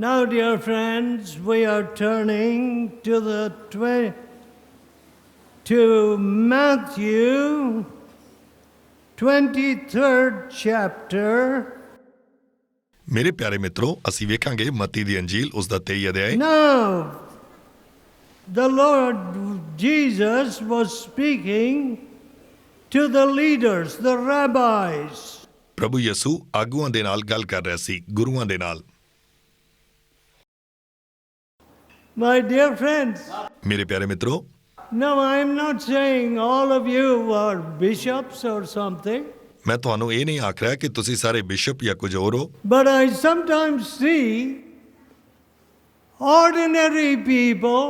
Now, dear friends, we are turning to to Matthew 23rd chapter. ਮੇਰੇ ਪਿਆਰੇ ਮਿੱਤਰੋ, ਅਸੀਂ ਵੇਖਾਂਗੇ ਮੱਤੀ ਦੀ ਅੰਜੀਲ ਉਸ ਦਾ 23 ਅਧਿਆਇ। Now, the Lord Jesus was speaking to the leaders, the rabbis. ਪ੍ਰਭੂ ਯਿਸੂ ਆਗੂਆਂ ਦੇ ਨਾਲ ਗੱਲ ਕਰ ਰਿਹਾ ਸੀ, ਗੁਰੂਆਂ ਦੇ ਨਾਲ। My dear friends, ਮੇਰੇ ਪਿਆਰੇ ਮਿੱਤਰੋ, no, I'm not saying all of you are bishops or something, ਮੈਂ ਤੁਹਾਨੂੰ ਇਹ ਨਹੀਂ ਆਖ ਰਿਹਾ ਕਿ ਤੁਸੀਂ ਸਾਰੇ ਬਿਸ਼ਪ ਜਾਂ ਕੁਝ ਹੋਰ ਹੋ, but I sometimes see ordinary people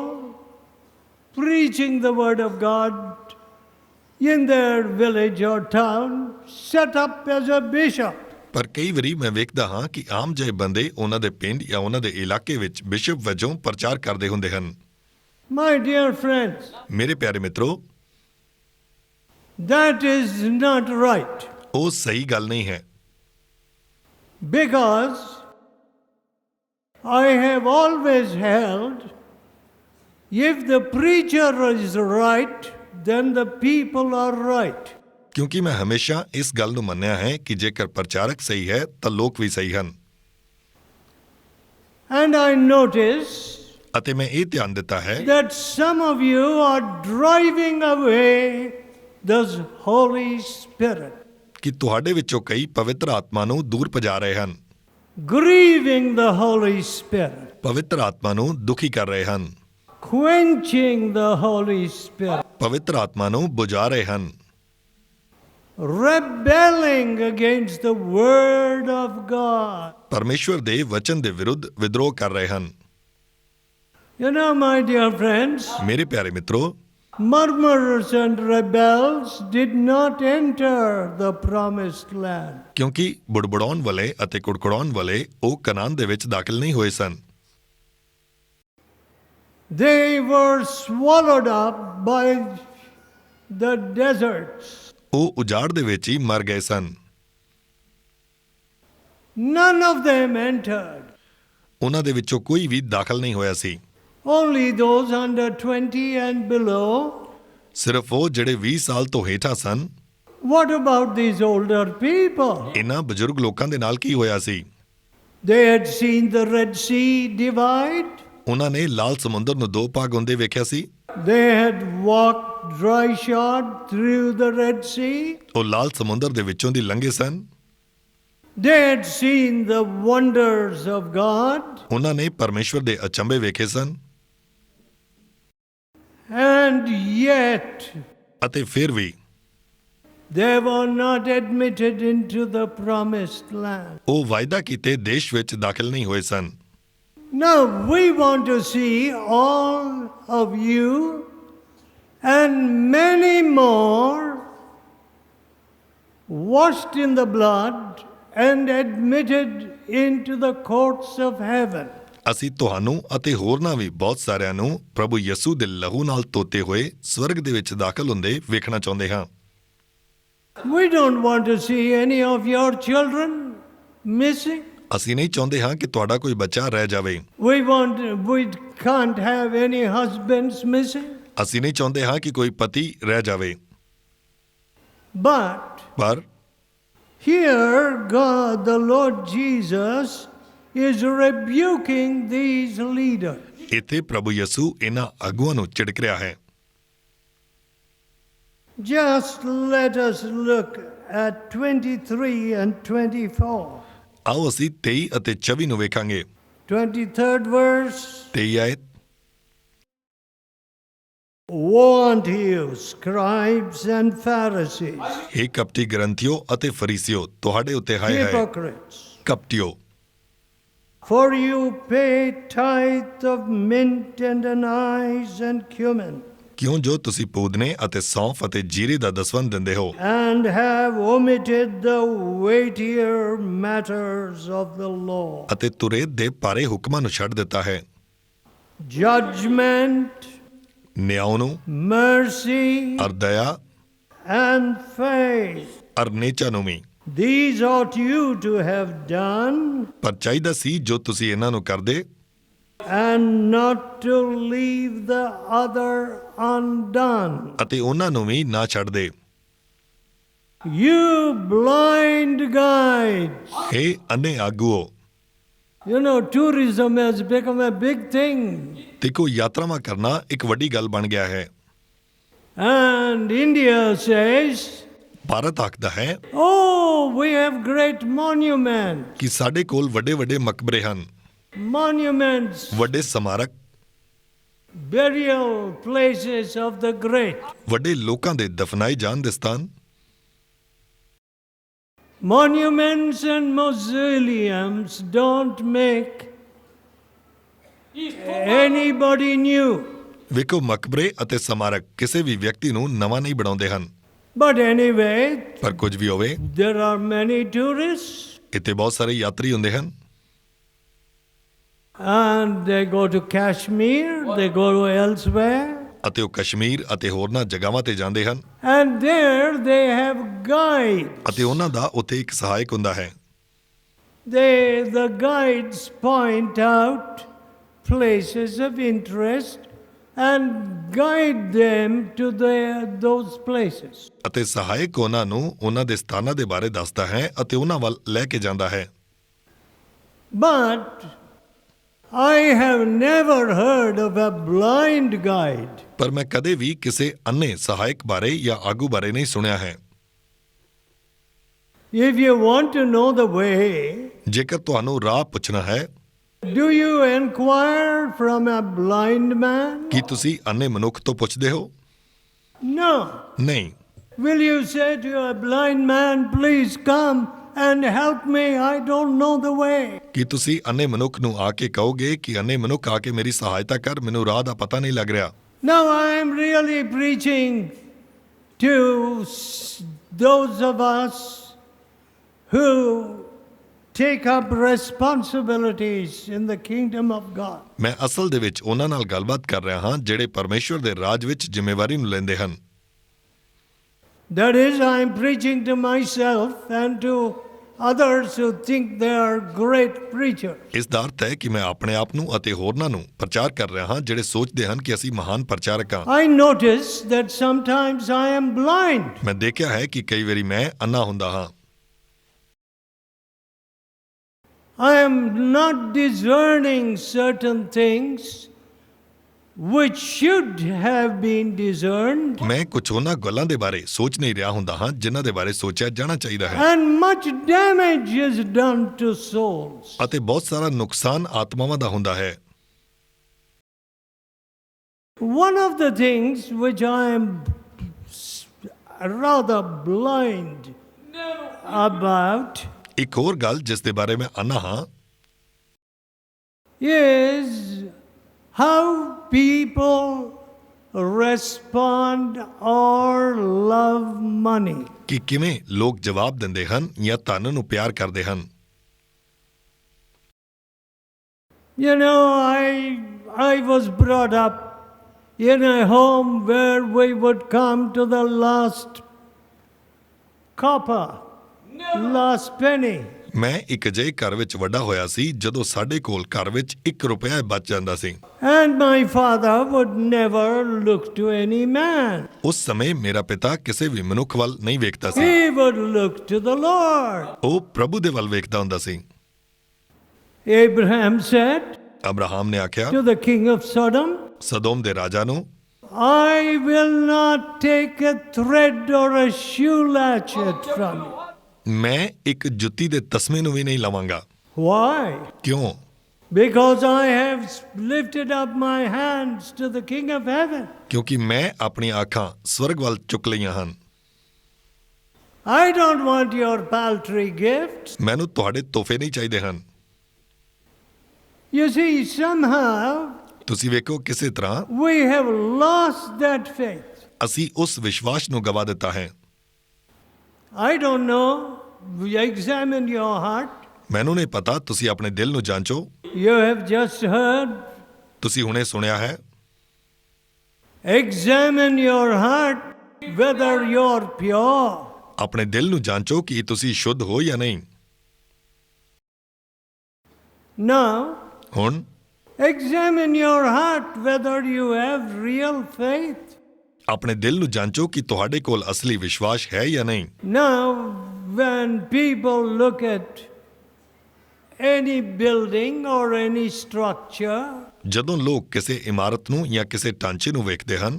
preaching the word of God in their village or town, set up as a bishop. ਪਰ ਕਈ ਵਾਰੀ ਮੈਂ ਵੇਖਦਾ ਹਾਂ ਕਿ ਆਮ ਜਿਹੇ ਬੰਦੇ ਉਹਨਾਂ ਦੇ ਪਿੰਡ ਜਾਂ ਉਹਨਾਂ ਦੇ ਇਲਾਕੇ ਵਿੱਚ ਬਿਸ਼ਪ ਵਜੋਂ ਪ੍ਰਚਾਰ ਕਰਦੇ ਹੁੰਦੇ ਹਨ। My dear friends, ਮੇਰੇ ਪਿਆਰੇ ਮਿੱਤਰੋ, that is not right, ਉਹ ਸਹੀ ਗੱਲ ਨਹੀਂ ਹੈ, because I have always held if the preacher is right, then the people are right. ਕਿਉਂਕਿ ਮੈਂ ਹਮੇਸ਼ਾ ਇਸ ਗੱਲ ਨੂੰ ਮੰਨਿਆ ਹੈ ਕਿ ਜੇਕਰ ਪ੍ਰਚਾਰਕ ਸਹੀ ਹੈ ਤਾਂ ਲੋਕ ਵੀ ਸਹੀ ਹਨ। And I notice ਅਤੇ ਮੈਂ ਇਹ ਧਿਆਨ ਦਿੱਤਾ ਹੈ that some of you are driving away the Holy Spirit, ਕਿ ਤੁਹਾਡੇ ਵਿੱਚੋਂ ਕਈ ਪਵਿੱਤਰ ਆਤਮਾ ਨੂੰ ਦੂਰ ਭਜਾ ਰਹੇ ਹਨ, grieving the Holy Spirit, ਪਵਿੱਤਰ ਆਤਮਾ ਨੂੰ ਦੁਖੀ ਕਰ ਰਹੇ ਹਨ, quenching the Holy Spirit, ਪਵਿੱਤਰ ਆਤਮਾ ਨੂੰ ਬੁਝਾ ਰਹੇ ਹਨ, rebelling against the Word of God. ਪਰਮੇਸ਼ਵਰ ਦੇ ਵਚਨ ਦੇ ਵਿਰੁੱਧ ਵਿਦਰੋਹ ਕਰ ਰਹੇ ਹਨ। You know, my dear friends, ਮੇਰੇ ਪਿਆਰੇ ਮਿੱਤਰੋ, murmurers and rebels did not enter the promised land. ਕਿਉਂਕਿ ਬੁੜਬੁੜਾਉਣ ਵਾਲੇ ਅਤੇ ਕੁੜਕੁੜਾਉਣ ਵਾਲੇ ਉਹ ਕਨਾਨ ਦੇ ਵਿੱਚ ਦਾਖਲ ਨਹੀਂ ਹੋਏ ਸਨ। They were swallowed up by the deserts. ਉਹ ਉਜਾੜ ਦੇ ਵਿੱਚ ਹੀ ਮਰ ਗਏ ਸਨ। None of them entered. ਉਹਨਾਂ ਦੇ ਵਿੱਚੋਂ ਕੋਈ ਵੀ ਦਾਖਲ ਨਹੀਂ ਹੋਇਆ ਸੀ। Only those under 20 and below. ਸਿਰਫ ਉਹ ਜਿਹੜੇ 20 ਸਾਲ ਤੋਂ ਹੇਠਾਂ ਸਨ। What about these older people? ਇਹਨਾਂ ਬਜ਼ੁਰਗ ਲੋਕਾਂ ਦੇ ਨਾਲ ਕੀ ਹੋਇਆ ਸੀ? They had seen the Red Sea divide. ਉਹਨਾਂ ਨੇ ਲਾਲ ਸਮੁੰਦਰ ਨੂੰ ਦੋ ਭਾਗ ਹੁੰਦੇ ਵੇਖਿਆ ਸੀ। They had walked dry shod through the Red Sea. ਉਹ ਲਾਲ ਸਮੁੰਦਰ ਦੇ ਵਿੱਚੋਂ ਦੀ ਲੰਘੇ ਸਨ। They had seen the wonders of God. ਉਹਨਾਂ ਨੇ ਪਰਮੇਸ਼ਵਰ ਦੇ ਅਚੰਭੇ ਵੇਖੇ ਸਨ। And yet ਅਤੇ ਫਿਰ ਵੀ they were not admitted into the promised land. ਉਹ ਵਾਅਦਾ ਕੀਤੇ ਦੇਸ਼ ਵਿੱਚ ਦਾਖਲ ਨਹੀਂ ਹੋਏ ਸਨ। Now we want to see all of you and many more washed in the blood and admitted into the courts of heaven. ਅਸੀਂ ਤੁਹਾਨੂੰ ਅਤੇ ਹੋਰਨਾਂ ਵੀ ਬਹੁਤ ਸਾਰਿਆਂ ਨੂੰ ਪ੍ਰਭੂ ਯਿਸੂ ਦੇ ਲਹੂ ਨਾਲ ਧੋਤੇ ਹੋਏ ਸਵਰਗ ਦੇ ਵਿੱਚ ਦਾਖਲ ਹੁੰਦੇ ਵੇਖਣਾ ਚਾਹੁੰਦੇ ਹਾਂ। We don't want to see any of your children missing. ਅਸੀਂ ਨਹੀਂ ਚਾਹੁੰਦੇ ਹਾਂ ਕਿ ਤੁਹਾਡਾ ਕੋਈ ਬੱਚਾ ਰਹਿ ਜਾਵੇ। We can't have any husbands missing. ਅਸੀਂ ਨਹੀਂ ਚਾਹੁੰਦੇ ਹਾਂ ਕਿ ਕੋਈ ਪਤੀ ਰਹਿ ਜਾਵੇ। But ਪਰ here God, the Lord Jesus, is rebuking these leaders. ਇੱਥੇ ਪ੍ਰਭੂ ਯਿਸੂ ਇਹਨਾਂ ਆਗੂਆਂ ਨੂੰ ਝਿੜਕ ਰਿਹਾ ਹੈ। Just let us look at 23 and 24. ਆਓ ਅਸੀਂ 23 ਅਤੇ 24 ਨੂੰ ਵੇਖਾਂਗੇ। 23rd verse. 23 ਆਇਤ। Woe unto you, scribes and Pharisees, ਹੇ ਕਪਟੀ ਗ੍ਰੰਥੀਓ ਅਤੇ ਫਰੀਸੀਓ, ਤੁਹਾਡੇ ਉੱਤੇ ਹਾਏ ਹਾਏ। hypocrites, ਕਪਟੀਓ, for you pay tithe of mint and anise and cumin, ਕਿਉਂ ਜੋ ਤੁਸੀਂ ਪੂਦਨੇ ਅਤੇ ਸੌਂਫ ਅਤੇ ਜੀਰੇ ਦਾ ਦਸਵੰਧ ਦਿੰਦੇ ਹੋ and have omitted the weightier matters of the law, ਅਤੇ ਤੁਰੇਤ ਦੇ ਭਾਰੇ ਹੁਕਮਾਂ ਨੂੰ ਛੱਡ ਦਿੱਤਾ ਹੈ, judgment, ਨਿਆਂ ਨੂੰ, mercy, ਅਰ ਦਇਆ, and faith. ਅਰ ਨੇਚਾ ਨੂੰ ਵੀ। These ought you to have done, ਪਰ ਚਾਹੀਦਾ ਸੀ ਜੋ ਤੁਸੀਂ ਇਹਨਾਂ ਨੂੰ ਕਰਦੇ and not to leave the other undone. ਅਤੇ ਉਹਨਾਂ ਨੂੰ ਵੀ ਨਾ ਛੱਡਦੇ। You blind guides. ਹੇ ਅੰਨੇ ਆਗੂਓ, You know, tourism has become a big thing. ਦੇਖੋ ਯਾਤਰਾਵਾਂ ਕਰਨਾ ਇੱਕ ਵੱਡੀ ਗੱਲ ਬਣ ਗਿਆ ਹੈ। And India says, ਭਾਰਤ ਆਖਦਾ ਹੈ oh, we have great monuments. ਕਿ ਸਾਡੇ ਕੋਲ ਵੱਡੇ ਵੱਡੇ ਮਕਬਰੇ ਹਨ, Monuments, ਵੱਡੇ ਸਮਾਰਕ, burial places of the great. ਵੱਡੇ ਲੋਕਾਂ ਦੇ ਦਫਨਾਏ ਜਾਣ ਦੇ ਸਥਾਨ। Monuments and mausoleums don't make anybody new. ਵੇਖੋ ਮਕਬਰੇ ਅਤੇ ਸਮਾਰਕ ਕਿਸੇ ਵੀ ਵਿਅਕਤੀ ਨੂੰ ਨਵਾਂ ਨਹੀਂ ਬਣਾਉਂਦੇ ਹਨ। But anyway, ਪਰ ਕੁਝ ਵੀ ਹੋਵੇ, there are many tourists ਇੱਥੇ ਬਹੁਤ ਸਾਰੇ ਯਾਤਰੀ ਹੁੰਦੇ ਹਨ and they go to Kashmir, they go to elsewhere, ਅਤੇ ਉਹ ਕਸ਼ਮੀਰ ਅਤੇ ਹੋਰਨਾਂ ਜਗ੍ਹਾਵਾਂ ਤੇ ਜਾਂਦੇ ਹਨ and there they have guides. ਅਤੇ ਉਹਨਾਂ ਦਾ ਉੱਥੇ ਇੱਕ ਸਹਾਇਕ ਹੁੰਦਾ ਹੈ। The guides point out places of interest and guide them to those places. ਅਤੇ ਸਹਾਇਕ ਉਹਨਾਂ ਨੂੰ ਉਹਨਾਂ ਦੇ ਸਥਾਨਾਂ ਦੇ ਬਾਰੇ ਦੱਸਦਾ ਹੈ ਅਤੇ ਉਹਨਾਂ ਵੱਲ ਲੈ ਕੇ ਜਾਂਦਾ ਹੈ। But I have never heard of a blind guide. ਪਰ ਮੈਂ ਕਦੇ ਵੀ ਕਿਸੇ ਅੰਨੇ ਸਹਾਇਕ ਬਾਰੇ ਜਾਂ ਆਗੂ ਬਾਰੇ ਨਹੀਂ ਸੁਣਿਆ ਹੈ। If you want to know the way, ਜੇਕਰ ਤੁਹਾਨੂੰ ਰਾਹ ਪੁੱਛਣਾ ਹੈ, do you inquire from a blind man? ਕੀ ਤੁਸੀਂ ਅੰਨੇ ਮਨੁੱਖ ਤੋਂ ਪੁੱਛਦੇ ਹੋ? No. ਨਹੀਂ। Will you say to a blind man, please come and help me, I don't know the way? ਕੀ ਤੁਸੀਂ ਅੰਨੇ ਮਨੁੱਖ ਨੂੰ ਆ ਕੇ ਕਹੋਗੇ ਕਿ ਅੰਨੇ ਮਨੁੱਖ ਆ ਕੇ ਮੇਰੀ ਸਹਾਇਤਾ ਕਰ, ਮੈਨੂੰ ਰਾਹ ਦਾ ਪਤਾ ਨਹੀਂ ਲੱਗ ਰਿਹਾ? Now I am really preaching to those of us who take up responsibilities in the kingdom of God. ਮੈਂ ਅਸਲ ਦੇ ਵਿੱਚ ਉਹਨਾਂ ਨਾਲ ਗੱਲਬਾਤ ਕਰ ਰਿਹਾ ਹਾਂ ਜਿਹੜੇ ਪਰਮੇਸ਼ਵਰ ਦੇ ਰਾਜ ਵਿੱਚ ਜ਼ਿੰਮੇਵਾਰੀ ਨੂੰ ਲੈਂਦੇ ਹਨ। That is, I am preaching to myself and to others who think they are great preachers. ਇਸ ਦਾ ਅਰਥ ਹੈ ਕਿ ਮੈਂ ਆਪਣੇ ਆਪ ਨੂੰ ਅਤੇ ਹੋਰਨਾਂ ਨੂੰ ਪ੍ਰਚਾਰ ਕਰ ਰਿਹਾ ਹਾਂ ਜਿਹੜੇ ਸੋਚਦੇ ਹਨ ਕਿ ਅਸੀਂ ਮਹਾਨ ਪ੍ਰਚਾਰਕ ਹਾਂ। I notice that sometimes I am blind. ਮੈਂ ਦੇਖਿਆ ਹੈ ਕਿ ਕਈ ਵਾਰੀ ਮੈਂ ਅੰਨਾ ਹੁੰਦਾ ਹਾਂ। I am not discerning certain things which should have been discerned. ਮੈਂ ਕੁਝ ਉਹਨਾਂ ਗੱਲਾਂ ਦੇ ਬਾਰੇ ਸੋਚ ਨਹੀਂ ਰਿਹਾ ਹੁੰਦਾ ਹਾਂ ਜਿਨ੍ਹਾਂ ਦੇ ਬਾਰੇ ਸੋਚਿਆ ਜਾਣਾ ਚਾਹੀਦਾ ਹੈ। And much damage is done to souls. ਅਤੇ ਬਹੁਤ ਸਾਰਾ ਨੁਕਸਾਨ ਆਤਮਾਵਾਂ ਦਾ ਹੁੰਦਾ ਹੈ। One of the things which I am rather blind about ਇੱਕ ਹੋਰ ਗੱਲ ਜਿਸ ਦੇ ਬਾਰੇ ਮੈਂ ਅੰਨਾ ਹਾਂ is how people respond or love money. ਕਿ ਕਿਵੇਂ ਲੋਕ ਜਵਾਬ ਦਿੰਦੇ ਹਨ ਜਾਂ ਧਨ ਨੂੰ ਪਿਆਰ ਕਰਦੇ ਹਨ। You know, I was brought up in a home where we would come to the last copper, last penny. ਮੈਂ ਇੱਕ ਅਜਿਹੇ ਘਰ ਵਿੱਚ ਵੱਡਾ ਹੋਇਆ ਸੀ ਜਦੋਂ ਸਾਡੇ ਕੋਲ ਘਰ ਵਿੱਚ 1 ਰੁਪਇਆ ਬਚ ਜਾਂਦਾ ਸੀ। And my father would never look to any man. ਉਸ ਸਮੇਂ ਮੇਰਾ ਪਿਤਾ ਕਿਸੇ ਵੀ ਮਨੁੱਖ ਵੱਲ ਨਹੀਂ ਵੇਖਦਾ ਸੀ, He would look to the Lord. ਉਹ ਪ੍ਰਭੂ ਦੇ ਵੱਲ ਵੇਖਦਾ ਹੁੰਦਾ ਸੀ। Abraham said ਅਬਰਾਹਮ ਨੇ ਆਖਿਆ to the king of Sodom, ਸਦੋਮ ਦੇ ਰਾਜਾ ਨੂੰ, I will not take a thread or a shoe latchet from you. ਮੈਂ ਇੱਕ ਜੁੱਤੀ ਦੇ ਤਸਮੇ ਨੂੰ ਵੀ ਨਹੀਂ ਲਵਾਂਗਾ। Why? ਕਿਉਂ? Because I have lifted up my hands to the King of Heaven. ਕਿਉਂਕਿ ਮੈਂ ਆਪਣੀਆਂ ਅੱਖਾਂ ਸਵਰਗ ਵੱਲ ਚੁੱਕ ਲਈਆਂ ਹਨ। I don't want your paltry gifts. ਮੈਨੂੰ ਤੁਹਾਡੇ ਤੋਹਫੇ ਨਹੀਂ ਚਾਹੀਦੇ ਹਨ। You see, somehow ਤੁਸੀਂ ਵੇਖੋ ਕਿਸੇ ਤਰ੍ਹਾਂ we have lost that faith. ਅਸੀਂ ਉਸ ਵਿਸ਼ਵਾਸ ਨੂੰ ਗਵਾ ਦਿੱਤਾ ਹੈ। I don't know. Examine your heart. ਮੈਨੂੰ ਨਹੀਂ ਪਤਾ, ਤੁਸੀਂ ਆਪਣੇ ਦਿਲ ਨੂੰ ਜਾਂਚੋ। You have just heard. ਤੁਸੀਂ ਹੁਣੇ ਸੁਣਿਆ ਹੈ। Examine your heart whether you're pure. ਆਪਣੇ ਦਿਲ ਨੂੰ ਜਾਂਚੋ ਕਿ ਤੁਸੀਂ ਸ਼ੁੱਧ ਹੋ ਜਾਂ ਨਹੀਂ। Now, ਹੁਣ examine your heart whether you have real faith. ਆਪਣੇ ਦਿਲ ਨੂੰ ਜਾਂਚੋ ਕਿ ਤੁਹਾਡੇ ਕੋਲ ਅਸਲੀ ਵਿਸ਼ਵਾਸ ਹੈ ਜਾਂ ਨਹੀਂ। Now, when people look at any building or any structure, ਜਦੋਂ ਲੋਕ ਕਿਸੇ ਇਮਾਰਤ ਨੂੰ ਜਾਂ ਕਿਸੇ ਢਾਂਚੇ ਨੂੰ ਵੇਖਦੇ ਹਨ,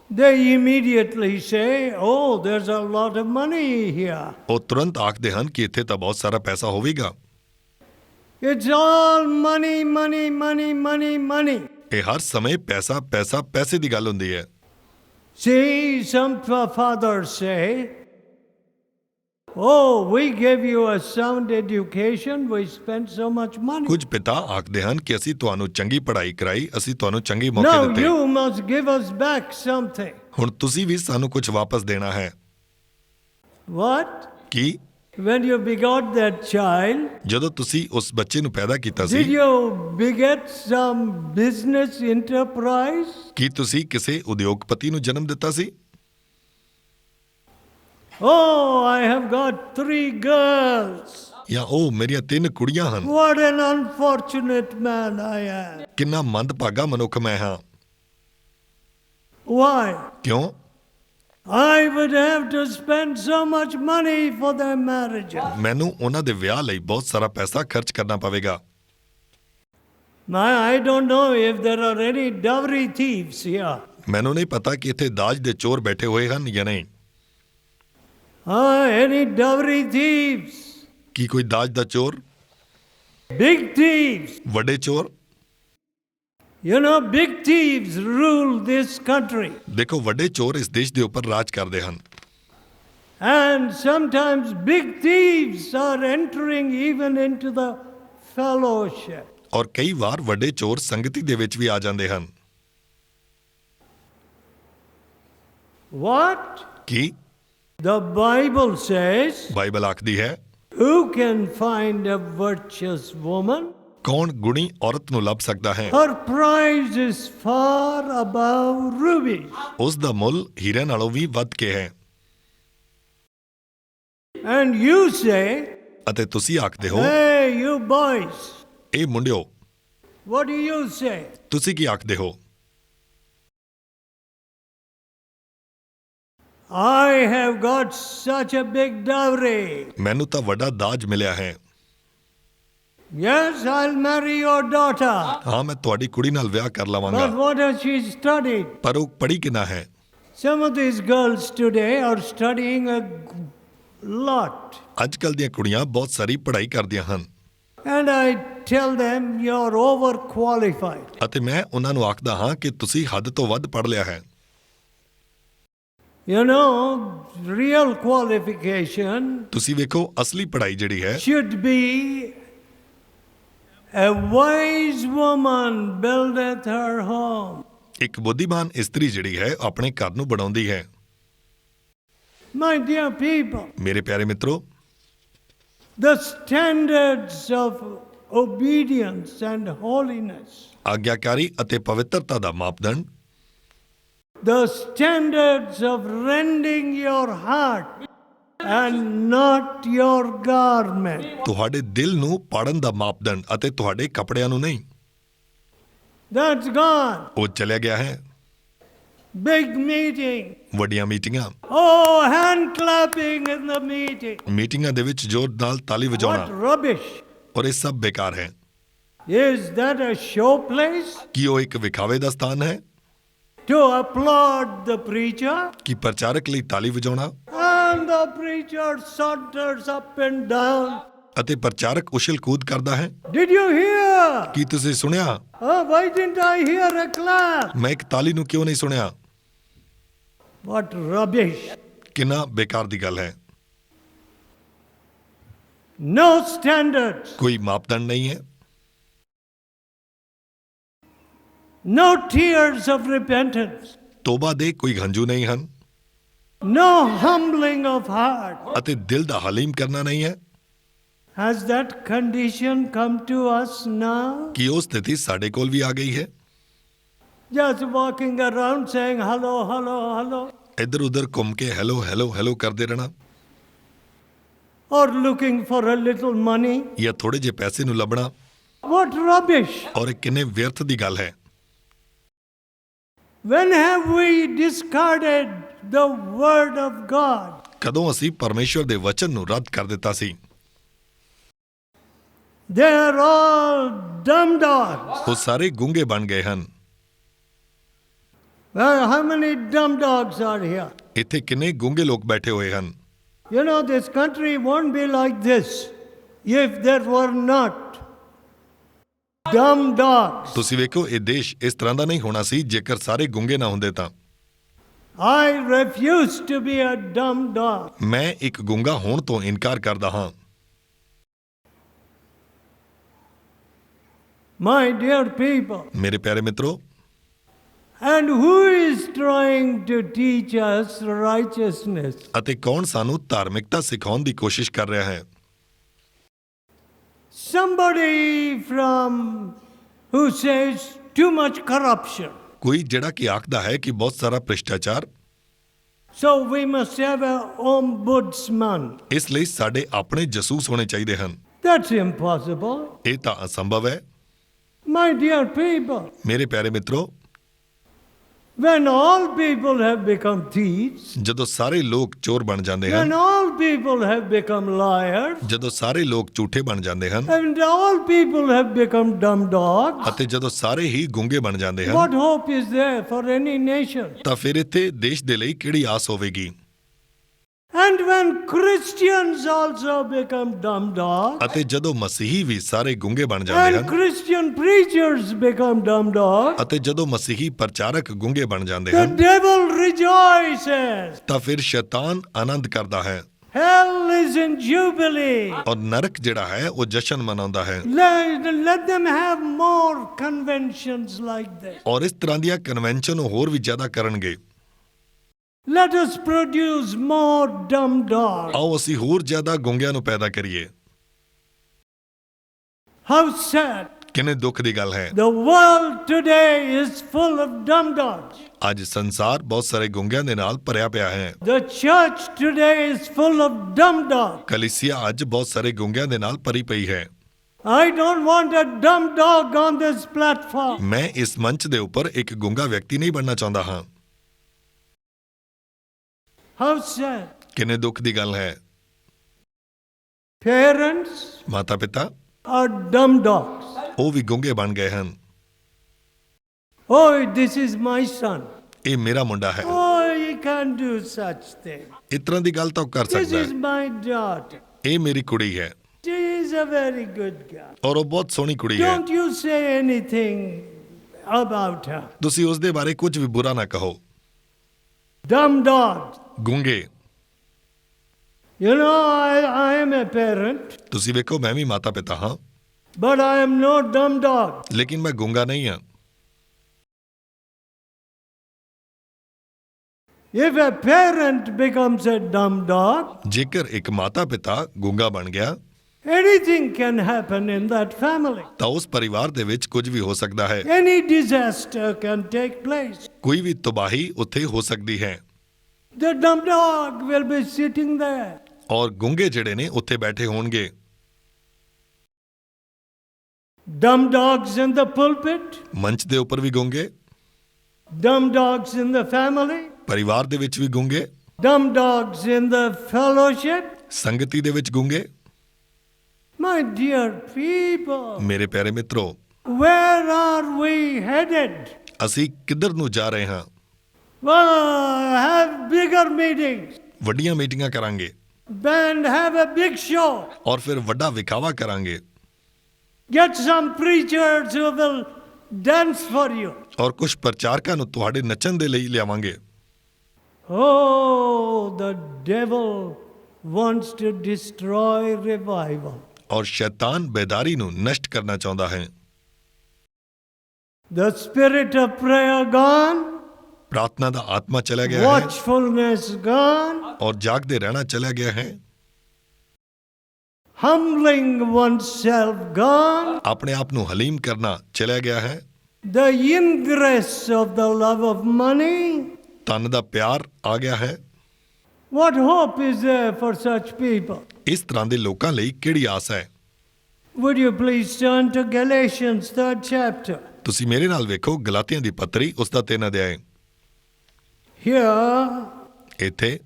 they immediately say, oh, there's a lot of money here. ਉਹ ਤੁਰੰਤ ਆਖਦੇ ਹਨ ਕਿ ਇੱਥੇ ਤਾਂ ਬਹੁਤ ਸਾਰਾ ਪੈਸਾ ਹੋਵੇਗਾ। It's all money, money, money, money, money. ਇਹ ਹਰ ਸਮੇਂ ਪੈਸਾ ਪੈਸਾ ਪੈਸੇ ਦੀ ਗੱਲ ਹੁੰਦੀ ਹੈ। See, some fathers say, oh, we gave you a sound education, we spent so much money. ਕੁਝ ਪਿਤਾ ਆਖਦੇ ਹਨ ਕਿ ਅਸੀਂ ਤੁਹਾਨੂੰ ਚੰਗੀ ਪੜ੍ਹਾਈ ਕਰਾਈ, ਅਸੀਂ ਤੁਹਾਨੂੰ ਚੰਗੇ ਮੌਕੇ Now ਦਿੱਤੇ, you must give us back something. ਹੁਣ ਤੁਸੀਂ ਵੀ ਸਾਨੂੰ ਕੁਝ ਵਾਪਸ ਦੇਣਾ ਹੈ। What? Ki When you begot that child, ਜਦੋਂ ਤੁਸੀਂ ਉਸ ਬੱਚੇ ਨੂੰ ਪੈਦਾ ਕੀਤਾ did C, you beget some business enterprise? ਕੀ ਤੁਸੀਂ ਕਿਸੇ ਉਦਯੋਗਪਤੀ ਨੂੰ ਜਨਮ ਦਿੱਤਾ ਸੀ? Oh, I have got 3 girls. ਜਾਂ ਉਹ ਮੇਰੀਆਂ 3 ਕੁੜੀਆਂ ਹਨ? What an unfortunate man I am. ਕਿੰਨਾ ਮੰਦਭਾਗਾ ਮਨੁੱਖ ਮੈਂ ਹਾਂ। Why? ਕਿਉਂ? I would have to spend so much money for their marriages. ਮੈਨੂੰ ਉਹਨਾਂ ਦੇ ਵਿਆਹ ਲਈ ਬਹੁਤ ਸਾਰਾ ਪੈਸਾ ਖਰਚ ਕਰਨਾ ਪਵੇਗਾ। I don't know if there are any dowry thieves here. ਮੈਨੂੰ ਨਹੀਂ ਪਤਾ ਕਿ ਇੱਥੇ ਦਾਜ ਦੇ ਚੋਰ ਬੈਠੇ ਹੋਏ ਹਨ ਜਾਂ ਨਹੀਂ। Any dowry thieves? ਕੀ ਕੋਈ ਦਾਜ ਦਾ ਚੋਰ? Big thieves. ਵੱਡੇ ਚੋਰ? You know, big thieves rule this country. ਦੇਖੋ, ਵੱਡੇ ਚੋਰ ਇਸ ਦੇਸ਼ ਦੇ ਉੱਪਰ ਰਾਜ ਕਰਦੇ ਹਨ। And sometimes big thieves are entering even into the fellowship. ਔਰ ਕਈ ਵਾਰ ਵੱਡੇ ਚੋਰ ਸੰਗਤੀ ਦੇ ਵਿੱਚ ਵੀ ਆ ਜਾਂਦੇ ਹਨ। What? Ki The Bible says, Bible ਆਖਦੀ ਹੈ, who can find a virtuous woman? ਕੌਣ ਗੁਣੀ ਔਰਤ ਨੂੰ ਲੱਭ ਸਕਦਾ ਹੈ? Her price is far above rubies. ਉਸ ਦਾ ਮੁੱਲ ਹੀਰੇ ਨਾਲੋਂ ਵੀ ਵੱਧ ਕੇ ਹੈ। And you say, ਅਤੇ ਤੁਸੀਂ ਆਖਦੇ ਹੋ, hey, you boys, ਇਹ ਮੁੰਡਿਓ, what do you say? ਤੁਸੀਂ ਕੀ ਆਖਦੇ ਹੋ? I have got such a big dowry. ਮੈਨੂੰ ਤਾਂ ਵੱਡਾ ਦਾਜ ਮਿਲਿਆ ਹੈ। Yes, I'll marry your daughter. ਹਾਂ, ਮੈਂ ਤੁਹਾਡੀ ਕੁੜੀ ਨਾਲ ਵਿਆਹ ਕਰ But ਲਵਾਂਗਾ। what has she studied? ਪਰ ਉਹ ਪੜ੍ਹੀ ਕਿੰਨਾ ਹੈ? Some of these girls today are studying a lot. ਅੱਜ ਕੱਲ੍ਹ ਦੀਆਂ ਕੁੜੀਆਂ ਬਹੁਤ ਸਾਰੀ ਪੜ੍ਹਾਈ ਕਰਦੀਆਂ ਹਨ। And I tell them, you're overqualified. ਅਤੇ ਮੈਂ ਉਹਨਾਂ ਨੂੰ ਆਖਦਾ ਹਾਂ ਕਿ ਤੁਸੀਂ ਹੱਦ ਤੋਂ ਵੱਧ ਪੜ੍ਹ ਲਿਆ ਹੈ। You know, real qualification ਤੁਸੀਂ ਵੇਖੋ, ਅਸਲੀ ਪੜ੍ਹਾਈ ਜਿਹੜੀ ਹੈ, should be a wise woman buildeth her home. ਇੱਕ ਬੁੱਧੀਮਾਨ ਇਸਤਰੀ ਜਿਹੜੀ ਹੈ ਆਪਣੇ ਘਰ ਨੂੰ ਬਣਾਉਂਦੀ ਹੈ। My dear people, ਮੇਰੇ ਪਿਆਰੇ ਮਿੱਤਰੋ, the standards of obedience and holiness, ਆਗਿਆਕਾਰੀ ਅਤੇ ਪਵਿੱਤਰਤਾ ਦਾ ਮਾਪਦੰਡ, the standards of rending your heart and not your garment, ਤੁਹਾਡੇ ਦਿਲ ਨੂੰ ਪਾੜਨ ਦਾ ਮਾਪਦੰਡ ਅਤੇ ਤੁਹਾਡੇ ਕੱਪੜਿਆਂ ਨੂੰ ਨਹੀਂ, that's gone. ਉਹ ਚਲਿਆ ਗਿਆ ਹੈ। Big meeting. ਵੱਡੀਆਂ ਮੀਟਿੰਗਾਂ, Oh, hand clapping in the meeting. ਮੀਟਿੰਗਾਂ ਦੇ ਵਿੱਚ ਜ਼ੋਰ ਨਾਲ ਤਾਲੀ What ਵਜਾਉਣਾ, rubbish. ਔਰ ਇਹ ਸਭ ਬੇਕਾਰ ਹੈ। Is that a show place? ਕੀ ਉਹ ਇੱਕ ਵਿਖਾਵੇ ਦਾ ਸਥਾਨ ਹੈ? To applaud the preacher? ਕਿ ਪ੍ਰਚਾਰਕ ਲਈ ਤਾਲੀ ਵਜਾਉਣਾ And the preacher saunters up and down. ਅਤੇ ਪ੍ਰਚਾਰਕ ਉਛਲ ਕੂਦ ਕਰਦਾ ਹੈ? Did you hear? ਕੀ ਤੁਸੀਂ ਸੁਣਿਆ? Oh, why didn't I hear a clap? ਮੈਂ ਇੱਕ ਤਾਲੀ ਨੂੰ ਕਿਉਂ ਨਹੀਂ ਸੁਣਿਆ? What rubbish. ਕਿੰਨਾ ਬੇਕਾਰ ਦੀ ਗੱਲ ਹੈ। No standards. ਕੋਈ ਮਾਪਦੰਡ ਨਹੀਂ ਹੈ। No tears of repentance. ਤੋਬਾ ਦੇ ਕੋਈ ਹੰਝੂ ਨਹੀਂ ਹਨ No humbling of heart. ਅਤੇ ਦਿਲ ਦਾ ਹਲੀਮ ਕਰਨਾ ਨਹੀਂ ਹੈ। Has that condition come to us now? ਕੀ ਉਹ ਸਥਿਤੀ ਸਾਡੇ ਕੋਲ ਵੀ ਆ ਗਈ ਹੈ? Just walking around saying hello, hello, hello. ਇੱਧਰ ਉੱਧਰ ਘੁੰਮ ਕੇ ਹੈਲੋ ਹੈਲੋ ਹੈਲੋ ਕਰਦੇ ਰਹਿਣਾ। or looking for a little money. ਜਾਂ ਥੋੜੇ ਜਿਹੇ ਪੈਸੇ ਨੂੰ ਲੱਭਣਾ। What rubbish! ਔਰ ਇਹ ਕਿੰਨੇ ਵਿਅਰਥ ਦੀ ਗੱਲ ਹੈ। When have we discarded the word of God? ਕਦੋਂ ਅਸੀਂ ਪਰਮੇਸ਼ਵਰ ਦੇ ਵਚਨ ਨੂੰ ਰੱਦ ਕਰ ਦਿੱਤਾ ਸੀ। They are all dumb dogs. ਉਹ ਸਾਰੇ ਗੂੰਗੇ ਬਣ ਗਏ ਹਨ। Well, how many dumb dogs are here? ਇੱਥੇ ਕਿੰਨੇ ਗੂੰਗੇ ਲੋਕ ਬੈਠੇ ਹੋਏ ਹਨ। You know, this country won't be like this if there were not dumb dogs. ਤੁਸੀਂ ਵੇਖੋ ਇਹ ਦੇਸ਼ ਇਸ ਤਰ੍ਹਾਂ ਦਾ ਨਹੀਂ ਹੋਣਾ ਸੀ ਜੇਕਰ ਸਾਰੇ ਗੂੰਗੇ ਨਾ ਹੁੰਦੇ ਤਾਂ। I refuse to be a dumb dog. ਮੈਂ ਇੱਕ ਗੂੰਗਾ ਹੋਣ ਤੋਂ ਇਨਕਾਰ ਕਰਦਾ ਹਾਂ। My dear people, ਮੇਰੇ ਪਿਆਰੇ ਮਿੱਤਰੋ, and who is trying to teach us righteousness? ਅਤੇ ਕੌਣ ਸਾਨੂੰ ਧਾਰਮਿਕਤਾ ਸਿਖਾਉਣ ਦੀ ਕੋਸ਼ਿਸ਼ ਕਰ ਰਿਹਾ ਹੈ? Somebody who says too much corruption. ਕੋਈ ਜਿਹੜਾ ਕਿ ਆਖਦਾ ਹੈ ਕਿ ਬਹੁਤ ਸਾਰਾ ਭ੍ਰਿਸ਼ਟਾਚਾਰ, So we must have an ombudsman. ਇਸ ਲਈ ਸਾਡੇ ਆਪਣੇ ਜਸੂਸ ਹੋਣੇ ਚਾਹੀਦੇ ਹਨ। That's impossible. ਇਹ ਤਾਂ ਅਸੰਭਵ ਹੈ। My dear people, ਮੇਰੇ ਪਿਆਰੇ ਮਿੱਤਰੋ, when all people have become thieves, ਜਦੋਂ ਸਾਰੇ ਲੋਕ ਚੋਰ ਬਣ ਜਾਂਦੇ when ਹਨ, all people have become liars, ਜਦੋਂ ਸਾਰੇ ਲੋਕ ਝੂਠੇ ਬਣ ਜਾਂਦੇ ਹਨ, and all people have become dumb dogs, ਅਤੇ ਜਦੋਂ ਸਾਰੇ ਹੀ ਗੂੰਗੇ ਬਣ ਜਾਂਦੇ ਹਨ, what hope is there for any nation? ਤਾਂ ਫਿਰ ਇੱਥੇ ਦੇਸ਼ ਦੇ ਲਈ ਕਿਹੜੀ ਆਸ ਹੋਵੇਗੀ? And when Christians also become dumb dogs, ਅਤੇ ਜਦੋਂ ਮਸੀਹੀ ਵੀ ਸਾਰੇ ਗੂੰਗੇ ਬਣ ਜਾਂਦੇ and ਹਨ, Christian preachers become dumb dogs, ਅਤੇ ਜਦੋਂ ਮਸੀਹੀ ਪ੍ਰਚਾਰਕ ਗੂੰਗੇ ਬਣ ਜਾਂਦੇ the ਹਨ, devil rejoices. ਤਾਂ ਫਿਰ ਸ਼ੈਤਾਨ ਆਨੰਦ ਕਰਦਾ ਹੈ Hell is in jubilee. ਔਰ ਨਰਕ ਜਿਹੜਾ ਹੈ ਉਹ ਜਸ਼ਨ ਮਨਾਉਂਦਾ ਹੈ। Let them have more conventions like this. ਔਰ ਇਸ ਤਰ੍ਹਾਂ ਦੀਆਂ ਕਨਵੈਨਸ਼ਨ ਉਹ ਹੋਰ ਵੀ ਜ਼ਿਆਦਾ ਕਰਨਗੇ। Let us produce more dumb dogs. ਆਓ ਅਸੀਂ ਹੋਰ ਜ਼ਿਆਦਾ ਗੂੰਗਿਆਂ ਨੂੰ ਪੈਦਾ ਕਰੀਏ। How sad. ਕਿੰਨੇ ਦੁੱਖ ਦੀ ਗੱਲ ਹੈ। The world today is full of dumb dogs. ਅੱਜ ਸੰਸਾਰ ਬਹੁਤ ਸਾਰੇ ਗੂੰਗਿਆਂ ਦੇ ਨਾਲ ਭਰਿਆ ਪਿਆ ਹੈ। The church today is full of dumb dogs. ਕਲੀਸਿਆ ਅੱਜ ਬਹੁਤ ਸਾਰੇ ਗੂੰਗਿਆਂ ਦੇ ਨਾਲ ਭਰੀ ਪਈ ਹੈ। I don't want a dumb dog on this platform. ਮੈਂ ਇਸ ਮੰਚ ਦੇ ਉੱਪਰ ਇੱਕ ਗੂੰਗਾ ਵਿਅਕਤੀ ਨਹੀਂ ਬਣਨਾ ਚਾਹੁੰਦਾ ਹਾਂ। How sad. ਕਿੰਨੇ ਦੁੱਖ ਦੀ ਗੱਲ ਹੈ। Parents ਮਾਤਾ ਪਿਤਾ are dumb dogs. ਉਹ ਵੀ ਗੂੰਗੇ ਬਣ ਗਏ ਹਨ। Oh, this is my son. ਇਹ ਮੇਰਾ ਮੁੰਡਾ ਹੈ। Oh, he can't do such thing. ਇਸ ਤਰ੍ਹਾਂ ਦੀ ਗੱਲ ਤਾਂ ਉਹ ਕਰ This ਸਕਦਾ is ਹੈ। my daughter. ਇਹ ਮੇਰੀ ਕੁੜੀ ਹੈ She is a very good girl. ਔਰ ਉਹ ਬਹੁਤ ਸੋਹਣੀ ਕੁੜੀ ਹੈ। Don't you say anything about her. ਤੁਸੀਂ ਉਸ ਦੇ ਬਾਰੇ ਕੁਝ ਵੀ ਬੁਰਾ ਨਾ ਕਹੋ। Dumb dogs. ਗੂੰਗੇ। You know, I am a parent, ਤੁਸੀਂ ਵੇਖੋ ਮੈਂ ਵੀ ਮਾਤਾ ਪਿਤਾ ਹਾਂ, but I am no dumb dog. ਲੇਕਿਨ ਮੈਂ ਗੂੰਗਾ ਨਹੀਂ ਹਾਂ। If a parent becomes a dumb dog, ਜੇਕਰ ਇੱਕ ਮਾਤਾ ਪਿਤਾ ਗੂੰਗਾ ਬਣ ਗਿਆ anything can happen in that family. ਤਾਂ ਉਸ ਪਰਿਵਾਰ ਦੇ ਵਿੱਚ ਕੁਝ ਵੀ ਹੋ ਸਕਦਾ ਹੈ। Any disaster can take place. ਕੋਈ ਵੀ ਤਬਾਹੀ ਉੱਥੇ ਹੋ ਸਕਦੀ ਹੈ। The dumb dog will be sitting there. ਔਰ ਗੂੰਗੇ ਜਿਹੜੇ ਨੇ ਉੱਥੇ ਬੈਠੇ ਹੋਣਗੇ। Dumb dogs in the pulpit, ਮੰਚ ਦੇ ਉੱਪਰ ਵੀ ਗੂੰਗੇ, dumb dogs in the family, ਪਰਿਵਾਰ ਦੇ ਵਿੱਚ ਵੀ ਗੂੰਗੇ, dumb dogs in the fellowship. ਸੰਗਤੀ ਦੇ ਵਿੱਚ ਗੂੰਗੇ। My dear people, ਮੇਰੇ ਪਿਆਰੇ ਮਿੱਤਰੋ, where are we headed? ਅਸੀਂ ਕਿੱਧਰ ਨੂੰ ਜਾ ਰਹੇ ਹਾਂ? Well, have bigger meetings ਵੱਡੀਆਂ ਮੀਟਿੰਗਾਂ ਕਰਾਂਗੇ and have a big show. ਔਰ ਫਿਰ ਵੱਡਾ ਵਿਖਾਵਾ ਕਰਾਂਗੇ Get some preachers who will dance for you. ਔਰ ਕੁਝ ਪ੍ਰਚਾਰਕਾਂ ਨੂੰ ਤੁਹਾਡੇ ਨੱਚਣ ਦੇ ਲਈ ਲਿਆਵਾਂਗੇ। Oh, the devil wants to destroy revival. ਔਰ ਸ਼ੈਤਾਨ ਬੇਦਾਰੀ ਨੂੰ ਨਸ਼ਟ ਕਰਨਾ ਚਾਹੁੰਦਾ ਹੈ। The spirit of prayer gone, ਪ੍ਰਾਰਥਨਾ ਦਾ ਆਤਮਾ ਚਲਾ ਗਿਆ ਹੈ watchfulness gone, ਔਰ ਜਾਗਦੇ ਰਹਿਣਾ ਚਲਾ ਗਿਆ ਹੈ। humbling oneself gone, ਆਪਣੇ ਆਪ ਨੂੰ ਹਲੀਮ ਕਰਨਾ ਚਲਾ ਗਿਆ ਹੈ। the ingress of the love of money. ਧਨ ਦਾ ਪਿਆਰ ਆ ਗਿਆ ਹੈ। What hope is there for such people? ਇਸ ਤਰ੍ਹਾਂ ਦੇ ਲੋਕਾਂ ਲਈ ਕਿਹੜੀ ਆਸ ਹੈ? Would you please turn to Galatians, 3rd chapter? ਤੁਸੀਂ ਮੇਰੇ ਨਾਲ ਵੇਖੋ ਗਲਾਤੀਆਂ ਦੀ ਪੱਤਰੀ ਉਸ ਦਾ 3 ਅਧਿਆਇ। Here, ਇੱਥੇ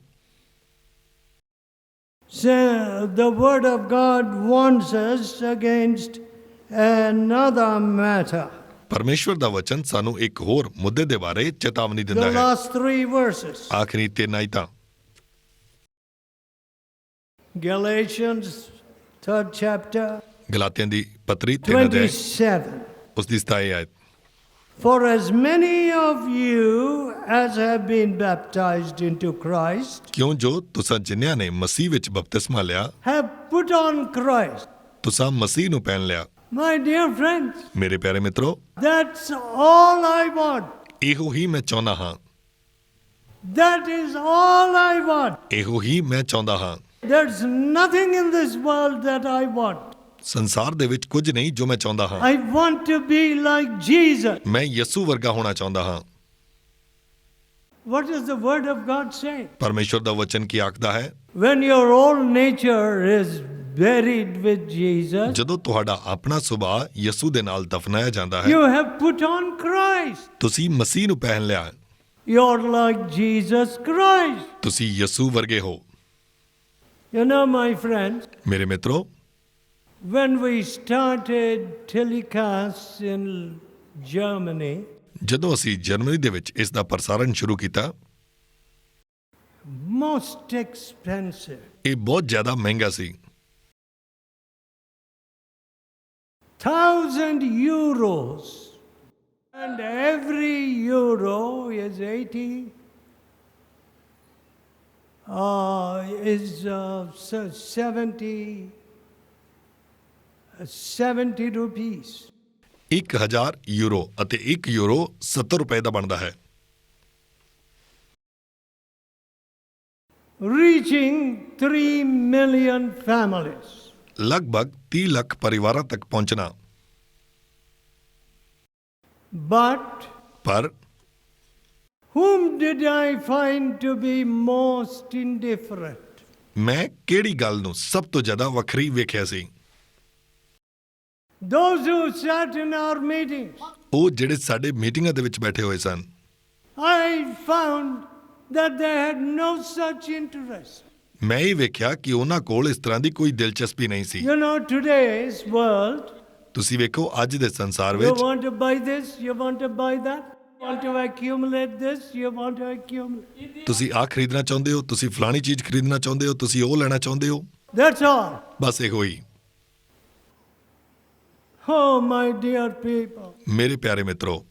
the Word of God warns us against another matter. ਪਰਮੇਸ਼ਵਰ ਦਾ ਵਚਨ ਸਾਨੂੰ ਇੱਕ ਹੋਰ ਮੁੱਦੇ ਦੇ ਬਾਰੇ ਚੇਤਾਵਨੀ The ਦਿੰਦਾ ਹੈ। last 3 verses. ਆਖਰੀ 3 ਆਇਤਾਂ। Galatians, 3rd chapter, ਗਲਾਤੀਆਂ ਦੀ ਪੱਤਰੀ 3 ਅਧਿਆਇ 27. ਉਸ ਦੀ 27 ਆਇਤ। For as many of you as have been baptized into Christ ਕਿਉਂ ਜੋ ਤੁਸਾਂ ਜਿਨ੍ਹਾਂ ਨੇ ਮਸੀਹ ਵਿੱਚ ਬਪਤਿਸਮਾ ਲਿਆ, have put on Christ. ਤੁਸਾਂ ਮਸੀਹ ਨੂੰ ਪਹਿਨ ਲਿਆ। My dear friends, ਮੇਰੇ ਪਿਆਰੇ ਮਿੱਤਰੋ, that's all I want. ਇਹੋ ਹੀ ਮੈਂ ਚਾਹੁੰਦਾ ਹਾਂ, That is all I want. ਇਹੋ ਹੀ ਮੈਂ ਚਾਹੁੰਦਾ ਹਾਂ। There's nothing in this world that I want. ਸੰਸਾਰ ਦੇ ਵਿੱਚ ਕੁਝ ਨਹੀਂ ਜੋ ਮੈਂ ਚਾਹੁੰਦਾ ਹਾਂ। I want to be like Jesus. ਮੈਂ ਯਿਸੂ ਵਰਗਾ ਹੋਣਾ ਚਾਹੁੰਦਾ ਹਾਂ। What does the Word of God say? ਪਰਮੇਸ਼ਵਰ ਦਾ ਵਚਨ ਕੀ ਆਖਦਾ ਹੈ? When your old nature is buried with Jesus, ਜਦੋਂ ਤੁਹਾਡਾ ਆਪਣਾ ਸੁਭਾਅ ਯਿਸੂ ਦੇ ਨਾਲ ਦਫਨਾਇਆ ਜਾਂਦਾ ਹੈ, you have put on Christ. ਤੁਸੀਂ ਮਸੀਹ ਨੂੰ ਪਹਿਨ ਲਿਆ। You're like Jesus Christ. ਤੁਸੀਂ ਯਿਸੂ ਵਰਗੇ ਹੋ। You know, my friends, ਮੇਰੇ ਮਿੱਤਰੋ, when we started telecasts in Germany, ਜਦੋਂ ਅਸੀਂ ਜਰਮਨੀ ਦੇ ਵਿੱਚ ਇਸ ਦਾ ਪ੍ਰਸਾਰਣ ਸ਼ੁਰੂ ਕੀਤਾ, most expensive. ਇਹ ਬਹੁਤ ਜ਼ਿਆਦਾ ਮਹਿੰਗਾ ਸੀ। 1,000 euros. And every euro is 80, is 70 rupees. 1000 euro ਅਤੇ 1 ਯੂਰੋ 70 ਰੁਪਏ ਦਾ ਬਣਦਾ ਹੈ। Reaching 3 million families. ਲਗਭਗ 30 ਲੱਖ ਪਰਿਵਾਰਾਂ ਤੱਕ ਪਹੁੰਚਣਾ। But ਪਰ whom did I find to be most indifferent? ਮੈਂ ਕਿਹੜੀ ਗੱਲ ਨੂੰ ਸਭ ਤੋਂ ਜ਼ਿਆਦਾ ਵੱਖਰੀ ਵੇਖਿਆ ਸੀ? Those who sat in our meetings. ਉਹ ਜਿਹੜੇ ਸਾਡੇ ਮੀਟਿੰਗਾਂ ਦੇ ਵਿੱਚ ਬੈਠੇ ਹੋਏ ਸਨ। I found that they had no such interest. ਮੈਂ ਇਹ ਵੇਖਿਆ ਕਿ ਉਹਨਾਂ ਕੋਲ ਇਸ ਤਰ੍ਹਾਂ ਦੀ ਕੋਈ ਦਿਲਚਸਪੀ ਨਹੀਂ ਸੀ। You know, today's world, ਤੁਸੀਂ ਵੇਖੋ ਅੱਜ ਦੇ ਸੰਸਾਰ you ਵਿੱਚ want to buy this, you want to buy that, you want to accumulate this, you want to accumulate. ਤੁਸੀਂ ਆਹ ਖਰੀਦਣਾ ਚਾਹੁੰਦੇ ਹੋ, ਤੁਸੀਂ ਫਲਾਣੀ ਚੀਜ਼ ਖਰੀਦਣਾ ਚਾਹੁੰਦੇ ਹੋ, ਤੁਸੀਂ ਉਹ ਲੈਣਾ ਚਾਹੁੰਦੇ ਹੋ। That's all. ਬਸ ਇਹੋ ਹੀ। Oh, my dear people, ਮੇਰੇ ਪਿਆਰੇ ਮਿੱਤਰੋ,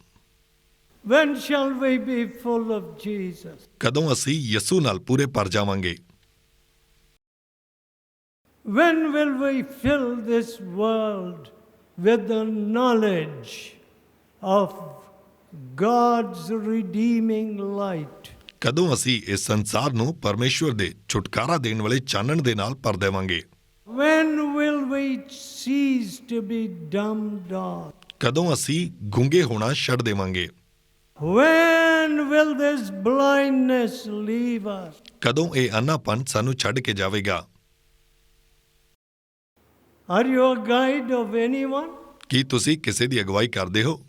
when shall we be full of Jesus? ਕਦੋਂ ਅਸੀਂ ਯਿਸੂ ਨਾਲ ਪੂਰੇ ਭਰ ਜਾਵਾਂਗੇ? When will we fill this world with the knowledge of God's redeeming light? ਕਦੋਂ ਅਸੀਂ ਇਸ ਸੰਸਾਰ ਨੂੰ ਪਰਮੇਸ਼ਵਰ ਦੇ ਛੁਟਕਾਰਾ ਦੇਣ ਵਾਲੇ ਚਾਨਣ ਦੇ ਨਾਲ ਭਰ ਦੇਵਾਂਗੇ? When will we cease to be dumb dogs? ਕਦੋਂ ਅਸੀਂ ਗੂੰਗੇ ਹੋਣਾ ਛੱਡ ਦੇਵਾਂਗੇ? When will this blindness leave us? ਕਦੋਂ ਇਹ ਅੰਨਾਪਨ ਸਾਨੂੰ ਛੱਡ ਕੇ ਜਾਵੇਗਾ? Are you a guide of anyone? ਕੀ ਤੁਸੀਂ ਕਿਸੇ ਦੀ ਅਗਵਾਈ ਕਰਦੇ ਹੋ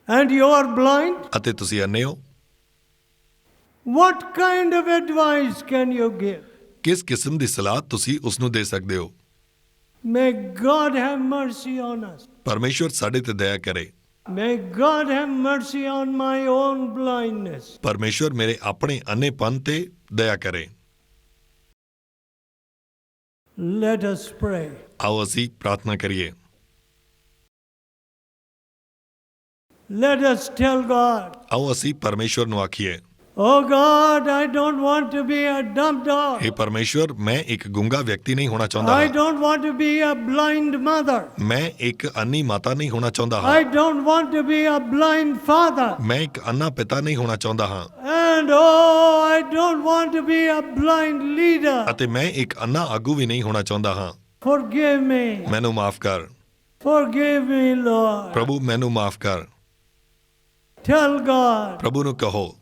And you are blind? ਅਤੇ ਤੁਸੀਂ ਅੰਨੇ ਹੋ? What kind of advice can you give? ਕਿਸ ਕਿਸਮ ਦੀ ਸਲਾਹ ਤੁਸੀਂ ਉਸ ਨੂੰ ਦੇ ਸਕਦੇ ਹੋ? May God have mercy on us. ਪਰਮੇਸ਼ਵਰ ਸਾਡੇ ਤੇ ਦਇਆ ਕਰੇ। May God have mercy on my own blindness. ਪਰਮੇਸ਼ਵਰ ਮੇਰੇ ਆਪਣੇ ਅੰਨੇਪਨ ਤੇ ਦਇਆ ਕਰੇ। Let us pray. ਆਓ ਅਸੀਂ ਪ੍ਰਾਰਥਨਾ ਕਰੀਏ। Let us tell God, ਆਓ ਅਸੀਂ ਪਰਮੇਸ਼ਵਰ ਨੂੰ ਆਖੀਏ, oh God, I don't want to be a dumb dog. हे ਪਰਮੇਸ਼ਵਰ, ਮੈਂ ਇੱਕ ਗੁੰਗਾ ਵਿਅਕਤੀ ਨਹੀਂ ਹੋਣਾ ਚਾਹੁੰਦਾ I ਹਾਂ। don't want to be a blind mother. ਮੈਂ ਇੱਕ ਅੰਨੀ ਮਾਤਾ ਨਹੀਂ ਹੋਣਾ ਚਾਹੁੰਦਾ I ਹਾਂ। don't want to be a blind father. ਮੈਂ ਇੱਕ ਅੰਨਾ ਪਿਤਾ ਨਹੀਂ ਹੋਣਾ ਚਾਹੁੰਦਾ ਹਾਂ। And oh, I don't want to be a blind leader. ਅਤੇ ਮੈਂ ਇੱਕ ਅੰਨਾ ਆਗੂ ਵੀ ਨਹੀਂ ਹੋਣਾ ਚਾਹੁੰਦਾ ਹਾਂ। Forgive me. ਮੈਨੂੰ ਮਾਫ ਕਰ Forgive me, Lord. ਪ੍ਰਭੂ, ਮੈਨੂੰ ਮਾਫ ਕਰ। Tell God, ਪ੍ਰਭੂ ਨੂੰ ਕਹੋ,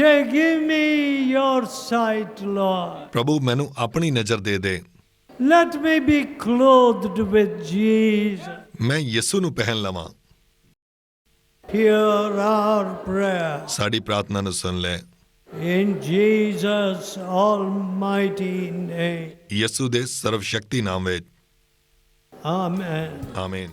give me your sight, Lord. ਪ੍ਰਭੂ ਮੈਨੂੰ ਆਪਣੀ ਨਜ਼ਰ ਦੇ ਦੇ। Let me be clothed with Jesus. ਮੈਂ ਯਿਸੂ ਨੂੰ ਪਹਿਨ ਲਵਾਂ। Hear our prayer. ਸਾਡੀ ਪ੍ਰਾਰਥਨਾ ਨੂੰ ਸੁਣ ਲੈ। In Jesus' almighty name. ਯਿਸੂ ਦੇ ਸਰਵ ਸ਼ਕਤੀ ਨਾਮ ਵਿੱਚ। Amen. ਆਮੀਨ।